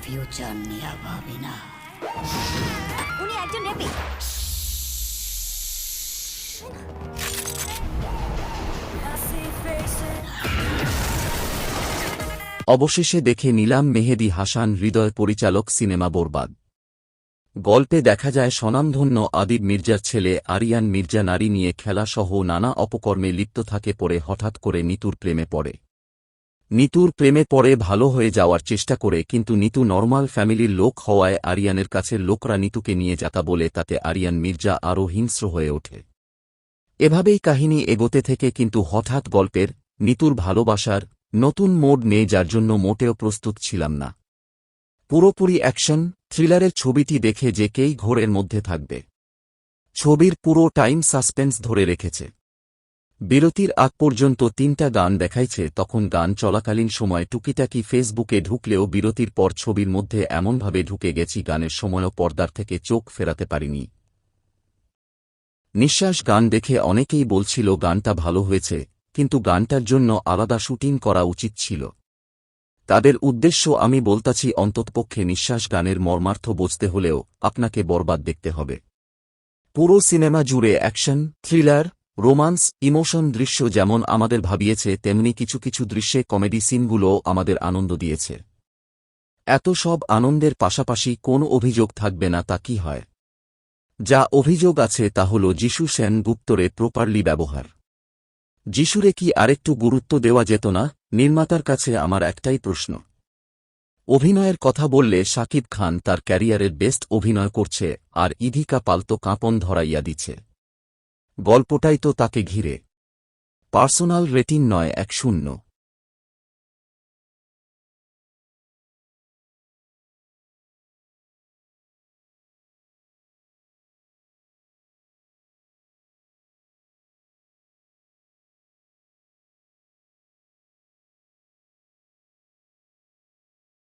Future নিয়ে ভাবি না। উনি একজন রেপি। অবশেষে দেখে নিলাম মেহেদী হাসান হৃদয় পরিচালক সিনেমা বরবাদ। গল্পে দেখা যায় স্বনামধন্য আদিব মির্জার ছেলে আরিয়ান মির্জা নারী নিয়ে খেলাসহ নানা অপকর্মে লিপ্ত থাকে, পরে হঠাৎ করে নিতুর প্রেমে পড়ে। নিতুর প্রেমে পড়ে ভালো হয়ে যাওয়ার চেষ্টা করে, কিন্তু নিতু নরমাল ফ্যামিলির লোক হওয়ায় আরিয়ানের কাছের লোকরা নিতুকে নিয়ে যাতা বলে, তাতে আরিয়ান মির্জা আরও হিংস্র হয়ে ওঠে। এভাবেই কাহিনী এগোতে থেকে কিন্তু হঠাৎ গল্পের নিতুর ভালোবাসার নতুন মোড় নেই, যার জন্য মোটেও প্রস্তুত ছিলাম না। পুরোপুরি অ্যাকশন থ্রিলারের ছবিটি দেখে যে কেই ঘোরের মধ্যে থাকবে। ছবির পুরো টাইম সাসপেন্স ধরে রেখেছে। বিরতির আগ পর্যন্ত 3টা গান দেখাইছে, তখন গান চলাকালীন সময় টুকিটাকি ফেসবুকে ঢুকলেও বিরতির পর ছবির মধ্যে এমনভাবে ঢুকে গেছি গানের সময়ও পর্দার থেকে চোখ ফেরাতে পারিনি। নিঃশ্বাস গান দেখে অনেকেই বলছিল গানটা ভালো হয়েছে, কিন্তু গানটার জন্য আলাদা শুটিং করা উচিত ছিল। তাদের উদ্দেশ্য আমি বলতাছি, অন্ততপক্ষে নিঃশ্বাস গানের মর্মার্থ বুঝতে হলেও আপনাকে বরবাদ দেখতে হবে। পুরো সিনেমা জুড়ে অ্যাকশন, থ্রিলার, রোমান্স, ইমোশন দৃশ্য যেমন আমাদের ভাবিয়েছে, তেমনি কিছু কিছু দৃশ্যে কমেডি সিনগুলোও আমাদের আনন্দ দিয়েছে। এত সব আনন্দের পাশাপাশি কোন অভিযোগ থাকবে না তা কি হয়? যা অভিযোগ আছে তা হল যিশু সেন গুপ্তরে প্রপারলি ব্যবহার। যিশুরে কি আরেকটু গুরুত্ব দেওয়া যেত না? নির্মাতার কাছে আমার একটাই প্রশ্ন। অভিনয়ের কথা বললে শাকিব খান তার ক্যারিয়ারের বেস্ট অভিনয় করছে, আর ইধিকা পালতো কাঁপন ধরাইয়া দিচ্ছে। গল্পটাই তো তাকে ঘিরে। Personal rating 9/10।